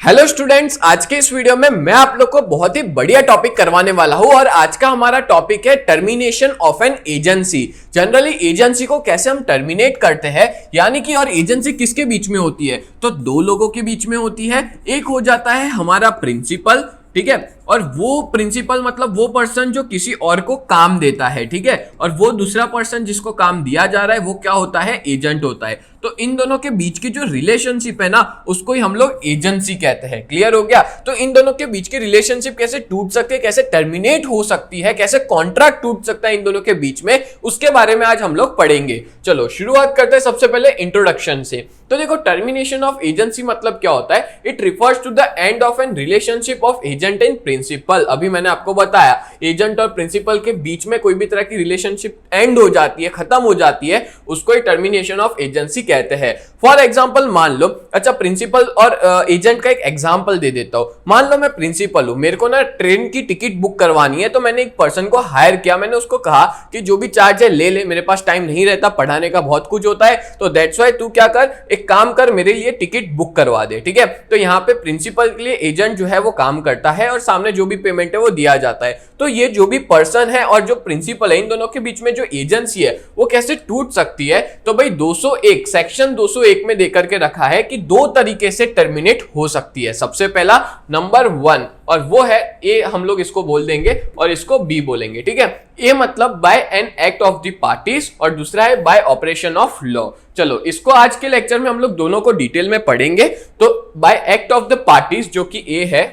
Hello students, आज के इस वीडियो में मैं आप लोग को बहुत ही बढ़िया टॉपिक करवाने वाला हूं और आज का हमारा टॉपिक है termination of an agency. Generally agency को कैसे हम टर्मिनेट करते हैं, यानी कि और एजेंसी किसके बीच में होती है, तो दो लोगों के बीच में होती है। एक हो जाता है हमारा प्रिंसिपल, ठीक है, और वो प्रिंसिपल मतलब वो पर्सन जो किसी और को काम देता है, ठीक है, और वो दूसरा पर्सन जिसको काम दिया जा रहा है वो क्या होता है, एजेंट होता है। तो इन दोनों के बीच की जो रिलेशनशिप है ना, उसको ही हम लोग एजेंसी कहते हैं। क्लियर हो गया? तो इन दोनों के बीच की रिलेशनशिप कैसे टूट सकती है, कैसे टर्मिनेट हो सकती है, कैसे कॉन्ट्रैक्ट टूट सकता है इन दोनों के बीच में, उसके बारे में आज हम लोग पढ़ेंगे। चलो शुरुआत करते हैं सबसे पहले इंट्रोडक्शन से। तो देखो, टर्मिनेशन ऑफ एजेंसी मतलब क्या होता है? It refers to the end of an relationship of agent and principal. अभी मैंने आपको बताया, एजेंट और प्रिंसिपल के बीच में कोई भी तरह की रिलेशनशिप एंड हो जाती है, खत्म हो जाती है, उसको ही टर्मिनेशन ऑफ एजेंसी कहते हैं। फॉर एग्जाम्पल मान लो, अच्छा प्रिंसिपल और एजेंट का एक एग्जाम्पल दे देता हूं। मान लो मैं प्रिंसिपल हूं, मेरे को ना ट्रेन की टिकट बुक करवानी है, तो मैंने एक पर्सन को हायर किया। मैंने उसको कहा कि जो भी चार्ज है ले ले, मेरे पास टाइम नहीं रहता, पढ़ाने का बहुत कुछ होता है, तो दैट्स व्हाई तू क्या कर, एक काम कर, मेरे लिए टिकट बुक करवा दे। ठीक है, तो यहाँ पे प्रिंसिपल के लिए एजेंट जो है वो काम करता है और सामने जो भी पेमेंट है वो दिया जाता है। तो ये जो भी पर्सन है और जो प्रिंसिपल है, इन दोनों के बीच में जो एजेंसी है वो कैसे टूट सकती है? तो भाई 201 सेक्शन 201 में देकर के रखा है कि दो तरीके से टर्मिनेट हो सकती है। सबसे पहला नंबर 1, और वो है ए, हम लोग इसको बोल देंगे और इसको बी बोलेंगे। ठीक है, ए मतलब by an act of the parties और दूसरा है बाय ऑपरेशन ऑफ लॉ। चलो इसको आज के लेक्चर में हम लोग दोनों को डिटेल में पढ़ेंगे। तो bye act of the parties जो कि ए है,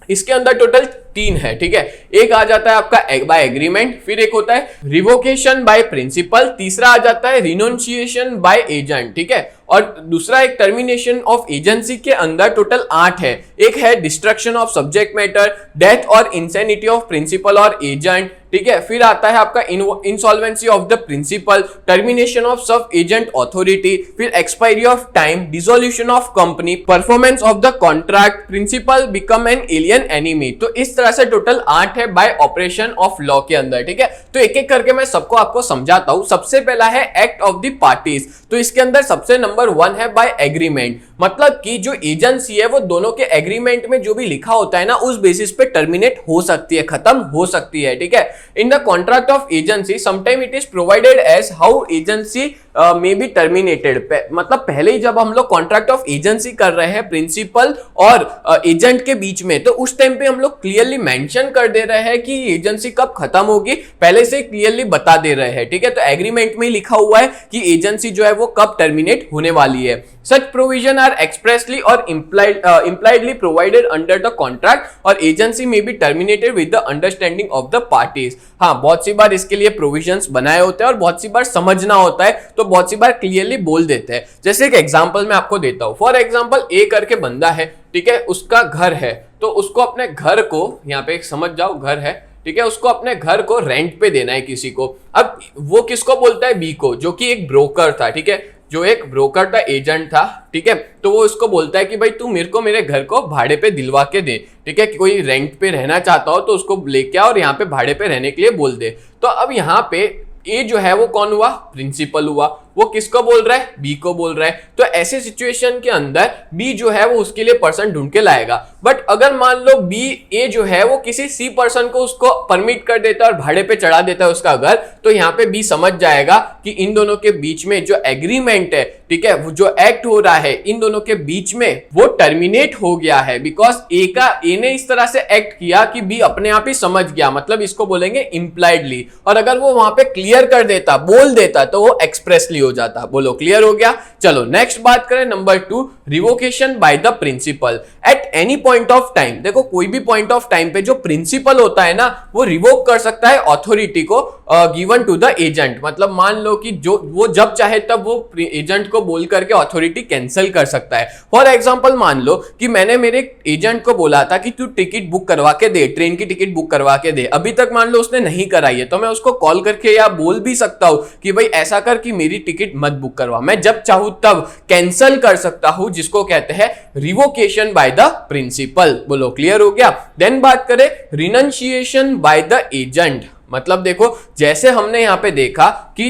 इसके अंदर टोटल 3 है। ठीक है, एक आ जाता है आपका बाय एग्रीमेंट, फिर एक होता है रिवोकेशन बाय प्रिंसिपल, तीसरा आ जाता है रिनोंसिएशन बाय एजेंट। ठीक है, और दूसरा एक टर्मिनेशन ऑफ एजेंसी के अंदर टोटल 8 है। एक है destruction of subject matter, death और इंसैनिटी ऑफ प्रिंसिपल और एजेंट। ठीक है, फिर आता है आपका insolvency of the principal, termination of sub agent authority, फिर expiry of time, dissolution of company, performance of the contract, principal become an alien enemy. तो इस तरह से टोटल 8 है बाय ऑपरेशन ऑफ लॉ के अंदर। ठीक है, तो एक एक करके मैं सबको आपको समझाता हूं। सबसे पहला है एक्ट ऑफ द पार्टीज। तो इसके अंदर सबसे नंबर 1 है बाय एग्रीमेंट, मतलब कि जो एजेंसी है वो दोनों के एग्रीमेंट में जो भी लिखा होता है ना, उस बेसिस पे टर्मिनेट हो सकती है, खत्म हो सकती है। ठीक है, in the contract of agency sometime it is provided as how agency may be terminated. मतलब पहले ही जब हम लोग कॉन्ट्रैक्ट ऑफ एजेंसी कर रहे हैं प्रिंसिपल और एजेंट के बीच में, तो उस टाइम पे हम लोग क्लियरली मेंशन कर दे रहे हैं कि एजेंसी कब खत्म होगी, पहले से क्लियरली बता दे रहे हैं। ठीक है, तो एग्रीमेंट में लिखा हुआ है कि एजेंसी जो है वो कब टर्मिनेट होने वाली है। Such provision are expressly or impliedly provided under the contract और agency may be terminated with the understanding of the parties। हाँ, बहुत सी बार इसके लिए प्रोविजंस बनाए होते हैं और बहुत सी बार समझना होता है, तो बहुत सी बार क्लियरली बोल देते हैं। जैसे एक एग्जांपल मैं आपको देता हूँ। फॉर एग्जांपल ए करके बंदा है, ठीक है, उसका घर है, तो उसको अपने घर को, यहाँ पे समझ जाओ, घर है, ठीक है, उसको अपने घर को रेंट पे देना है किसी को। अब वो किसको बोलता है? बी को, जो कि एक ब्रोकर था। ठीक है, जो एक ब्रोकर था, एजेंट था। ठीक है, तो वो इसको बोलता है कि भाई तू मेरे को मेरे घर को भाड़े पे दिलवा के दे। ठीक है, कोई रेंट पे रहना चाहता हो तो उसको लेके आ और यहाँ पे भाड़े पे रहने के लिए बोल दे। तो अब यहाँ पे ए जो है वो कौन हुआ? प्रिंसिपल हुआ। वो किसको बोल रहा है? बी को बोल रहा है। तो ऐसे सिचुएशन के अंदर बी जो है वो उसके लिए पर्सन ढूंढ के लाएगा। बट अगर मान लो बी ए जो है वो किसी सी पर्सन को उसको परमिट कर देता है और भाड़े पे चढ़ा देता है उसका घर, तो यहाँ पे बी समझ जाएगा कि इन दोनों के बीच में जो एग्रीमेंट है, ठीक है, वो जो एक्ट हो रहा है इन दोनों के बीच में, वो टर्मिनेट हो गया है। बिकॉज ए ने इस तरह से एक्ट किया कि बी अपने आप ही समझ गया, मतलब इसको बोलेंगे इंप्लाइडली। और अगर वो वहां पे क्लियर कर देता, बोल देता, तो वो एक्सप्रेसली हो जाता। बोलो क्लियर हो गया? चलो नेक्स्ट बात करें, number 2, revocation by the principal at any point of time. देखो, कोई भी पॉइंट ऑफ टाइम पे जो प्रिंसिपल होता है ना, वो रिवोक कर सकता है अथॉरिटी को गिवन टू द एजेंट। मतलब मान लो कि जो वो जब चाहे तब वो एजेंट को बोल करके अथॉरिटी कैंसिल कर सकता है। फॉर एग्जांपल मान लो कि मैंने मेरे एजेंट को बोला था कि तू टिकट बुक करवा के दे, ट्रेन की टिकट बुक करवा के दे, अभी तक मान लो उसने नहीं कराई है, तो मैं उसको कॉल करके या बोल भी सकता हूं कि भाई ऐसा कर कि मेरी टिकट मत बुक करवा। मैं जब चाहूं तब कैंसिल कर सकता हूं, जिसको कहते हैं रिवोकेशन बाय द प्रिंसिपल। बोलो क्लियर हो गया? देन बात करें रिनंसिएशन बाय द एजेंट। मतलब देखो, जैसे हमने यहाँ पे देखा कि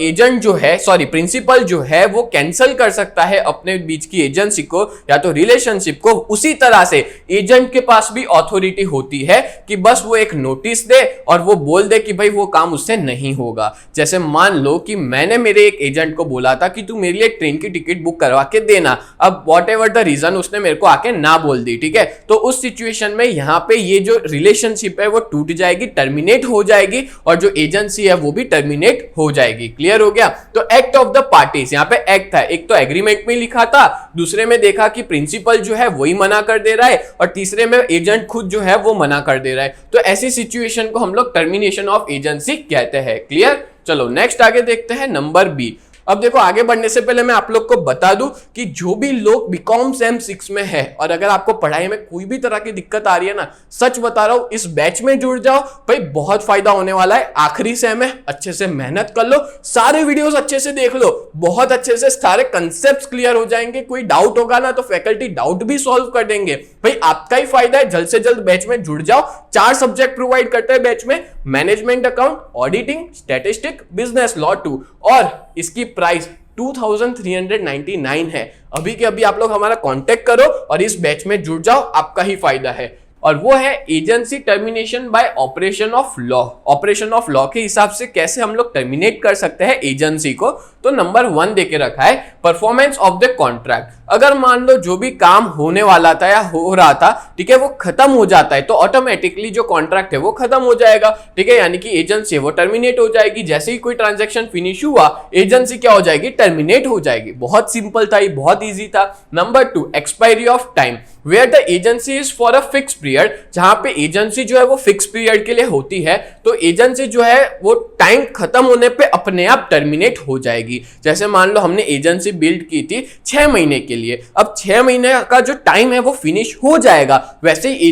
एजेंट जो है, सॉरी प्रिंसिपल जो है वो कैंसिल कर सकता है अपने बीच की एजेंसी को या तो रिलेशनशिप को, उसी तरह से एजेंट के पास भी ऑथोरिटी होती है कि बस वो एक नोटिस दे और वो बोल दे कि भाई वो काम उससे नहीं होगा। जैसे मान लो कि मैंने मेरे एक एजेंट को बोला था कि तू मेरे लिए ट्रेन की टिकट बुक करवा के देना, अब वॉट एवर द रीजन उसने मेरे को आके ना बोल दी, ठीक है, तो उस सिचुएशन में यहाँ पे ये जो रिलेशनशिप है वो टूट जाएगी, टर्मिनेट हो जाएगी और जो एजेंसी है वो भी टर्मिनेट हो जाएगी। क्लियर हो गया? तो एक्ट ऑफ द पार्टीज, यहाँ पे एक्ट था, एक तो एग्रीमेंट में लिखा था, दूसरे में देखा कि प्रिंसिपल जो है वही मना कर दे रहा है और तीसरे में एजेंट खुद जो है वो मना कर दे रहा है। तो ऐसी सिचुएशन को हम लोग टर्मिनेशन ऑफ एजेंसी कहते हैं। क्लियर? चलो नेक्स्ट आगे देखते हैं, नंबर बी। अब देखो, आगे बढ़ने से पहले मैं आप लोग को बता दूं कि जो भी लोग बीकॉम सेम 6 में है और अगर आपको पढ़ाई में कोई भी तरह की दिक्कत आ रही है ना, सच बता रहा हूं, इस बैच में जुड़ जाओ भाई, बहुत फायदा होने वाला है। आखिरी सेम है, अच्छे से मेहनत कर लो, सारे वीडियोस अच्छे से देख लो, बहुत अच्छे से सारे कंसेप्ट क्लियर हो जाएंगे। कोई डाउट होगा ना तो फैकल्टी डाउट भी सॉल्व कर देंगे। भाई आपका ही फायदा है, जल्द से जल्द बैच में जुड़ जाओ। 4 सब्जेक्ट प्रोवाइड करते हैं बैच में, management account, auditing, statistic, business law 2, और इसकी प्राइस 2399 है। अभी के अभी आप लोग हमारा कांटेक्ट करो और इस बैच में जुड़ जाओ, आपका ही फायदा है। और वो है agency termination bye operation of law. Operation of law के हिसाब से कैसे हम लोग टर्मिनेट कर सकते हैं एजेंसी को, तो नंबर 1 देके रखा है, परफॉर्मेंस ऑफ द कॉन्ट्रैक्ट। अगर मान लो जो भी काम होने वाला था या हो रहा था, ठीक है, वो खत्म हो जाता है तो ऑटोमेटिकली जो कॉन्ट्रैक्ट है वो खत्म हो जाएगा, ठीक है, यानी कि एजेंसी वो टर्मिनेट हो जाएगी। जैसे ही कोई ट्रांजैक्शन फिनिश हुआ, एजेंसी क्या हो जाएगी? टर्मिनेट हो जाएगी। बहुत सिंपल था, ये बहुत इजी था। Number 2, expiry of time, where the agency is for a fix period. जहां पे एजेंसी जो है वो फिक्स पीरियड के लिए होती है, तो एजेंसी जो है वो टाइम खत्म होने पे अपने आप टर्मिनेट हो जाएगी। जैसे मान लो हमने एजेंसी बिल्ड की थी 6 महीने के लिए, अब 6 महीने का जो टाइम है वो फिनिश हो जाएगा, वैसे ही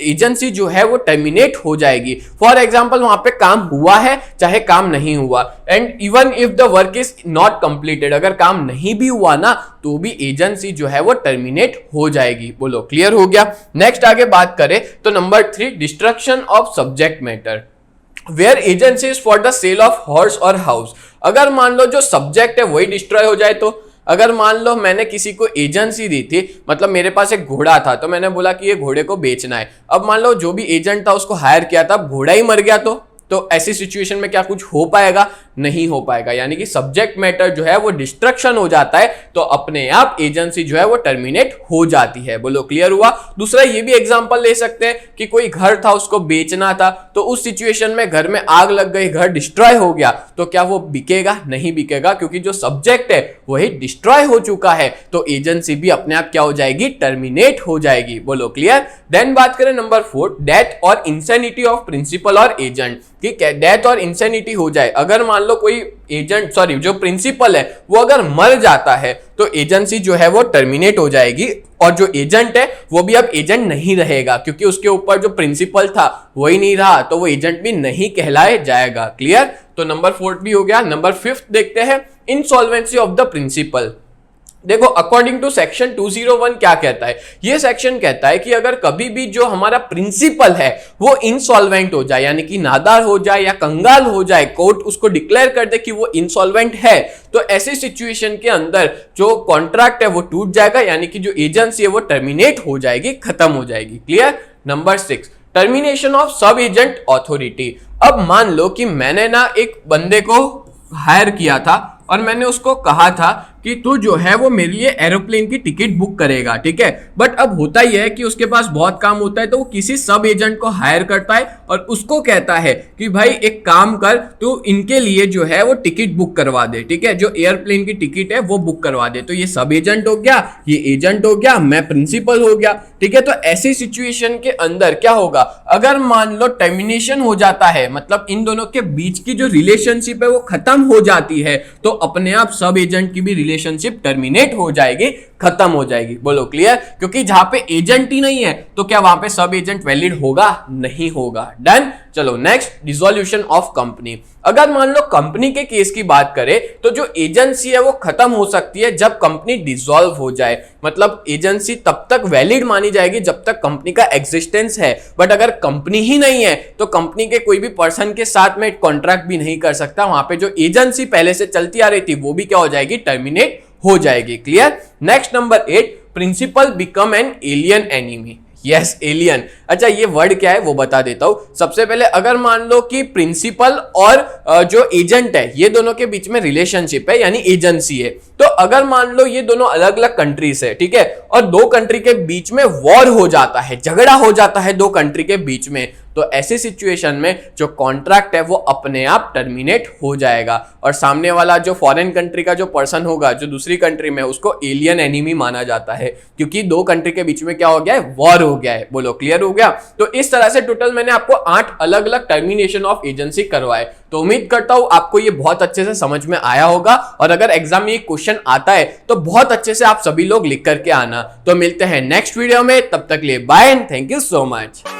एजेंसी जो है वो टर्मिनेट हो जाएगी। फॉर एग्जाम्पल, वहां पे काम हुआ है चाहे काम नहीं हुआ, and even if the work is not completed, अगर काम नहीं भी हुआ ना तो भी एजेंसी जो है वो टर्मिनेट हो जाएगी। बोलो क्लियर हो गया? नेक्स्ट आगे बात करें तो number 3, destruction of subject matter, where agency is for the sale of horse और हाउस। अगर मान लो जो सब्जेक्ट है वही डिस्ट्रॉय हो जाए, तो अगर मान लो मैंने किसी को एजेंसी दी थी, मतलब मेरे पास एक घोड़ा था तो मैंने बोला कि ये घोड़े को बेचना है, अब मान लो जो भी एजेंट था उसको हायर किया था, घोड़ा ही मर गया, तो ऐसी सिचुएशन में क्या कुछ हो पाएगा? नहीं हो पाएगा। यानी कि सब्जेक्ट मैटर जो है वो डिस्ट्रक्शन हो जाता है तो अपने आप एजेंसी जो है वो टर्मिनेट हो जाती है। बोलो क्लियर हुआ? दूसरा ये भी एग्जांपल ले सकते हैं कि कोई घर था उसको बेचना था, तो उस सिचुएशन में घर में आग लग गई, घर डिस्ट्रॉय हो गया, तो क्या वो बिकेगा? नहीं बिकेगा, क्योंकि जो सब्जेक्ट है वही डिस्ट्रॉय हो चुका है, तो एजेंसी भी अपने आप क्या हो जाएगी? टर्मिनेट हो जाएगी। बोलो क्लियर? देन बात करें नंबर 4, डेथ और इंसैनिटी ऑफ प्रिंसिपल और एजेंट। ठीक है, डेथ और इंसैनिटी हो जाए, अगर मान लो कोई एजेंट, सॉरी जो प्रिंसिपल है वो अगर मर जाता है तो एजेंसी जो है वो टर्मिनेट हो जाएगी और जो एजेंट है वो भी अब एजेंट नहीं रहेगा, क्योंकि उसके ऊपर जो प्रिंसिपल था वही नहीं रहा, तो वो एजेंट भी नहीं कहलाए जाएगा। क्लियर? तो नंबर 4 भी हो गया। नंबर 5 देखते हैं, इंसॉल्वेंसी ऑफ द प्रिंसिपल। देखो, अकॉर्डिंग टू सेक्शन 201 क्या कहता है? ये सेक्शन कहता है कि अगर कभी भी जो हमारा प्रिंसिपल है वो इंसॉल्वेंट हो जाए, यानी कि नादार हो जाए या कंगाल हो जाए, कोर्ट उसको डिक्लेयर कर दे कि वो इंसॉल्वेंट है, तो ऐसी सिचुएशन के अंदर जो कॉन्ट्रैक्ट है वो टूट जाएगा, यानी कि जो एजेंसी है वो टर्मिनेट हो जाएगी, खत्म हो जाएगी। Clear? Number 6, termination of sub agent authority. अब मान लो कि मैंने ना एक बंदे को हायर किया था और मैंने उसको कहा था कि तू जो है वो मेरे लिए एरोप्लेन की टिकट बुक करेगा, ठीक है, बट अब होता ही है कि उसके पास बहुत काम होता है तो वो किसी सब एजेंट को हायर करता है और उसको कहता है कि भाई एक काम कर, तू इनके लिए जो है वो टिकट बुक करवा दे, ठीक है, जो एयरप्लेन की टिकट है वो बुक करवा दे। तो ये सब एजेंट हो गया, ये एजेंट हो गया, मैं प्रिंसिपल हो गया, ठीक है। तो ऐसी सिचुएशन के अंदर क्या होगा? अगर मान लो टर्मिनेशन हो जाता है, मतलब इन दोनों के बीच की जो रिलेशनशिप है वो खत्म हो जाती है, तो अपने आप सब एजेंट की भी रिलेशनशिप टर्मिनेट हो जाएगी, खत्म हो जाएगी। बोलो क्लियर? क्योंकि जहां पे एजेंट ही नहीं है तो क्या वहां पे सब एजेंट वैलिड होगा? नहीं होगा। डन। चलो नेक्स्ट, डिसोल्यूशन ऑफ कंपनी। अगर मान लो कंपनी के केस की बात करें तो जो एजेंसी है वो खत्म हो सकती है जब कंपनी डिसॉल्व हो जाए। मतलब एजेंसी तब तक वैलिड मानी जाएगी जब तक कंपनी का एग्जिस्टेंस है, बट अगर कंपनी ही नहीं है तो कंपनी के कोई भी पर्सन के साथ में कॉन्ट्रैक्ट भी नहीं कर सकता। वहां पे जो एजेंसी पहले से चलती आ रही थी वो भी क्या हो जाएगी? टर्मिनेट हो जाएगी। Clear? Next number 8, principal become an alien enemy. Yes, alien. अच्छा, ये वर्ड क्या है वो बता देता हूं। सबसे पहले अगर मान लो कि प्रिंसिपल और जो एजेंट है ये दोनों के बीच में रिलेशनशिप है यानी एजेंसी है, तो अगर मान लो ये दोनों अलग अलग कंट्रीज है, ठीक है, और दो कंट्री के बीच में वॉर हो जाता है, झगड़ा हो जाता है दो कंट्री के बीच में, तो ऐसी सिचुएशन में जो कॉन्ट्रैक्ट है वो अपने आप टर्मिनेट हो जाएगा और सामने वाला जो फॉरेन कंट्री का जो पर्सन होगा जो दूसरी कंट्री में, उसको एलियन एनिमी माना जाता है क्योंकि दो कंट्री के बीच में क्या हो गया है? वॉर हो गया है। बोलो क्लियर हो गया? तो इस तरह से टोटल मैंने आपको 8 अलग अलग टर्मिनेशन ऑफ एजेंसी करवाए। तो उम्मीद करता हूं आपको ये बहुत अच्छे से समझ में आया होगा और अगर एग्जाम में ये क्वेश्चन आता है तो बहुत अच्छे से आप सभी लोग लिख करके आना। तो मिलते हैं नेक्स्ट वीडियो में, तब तक लिए bye and thank you so much.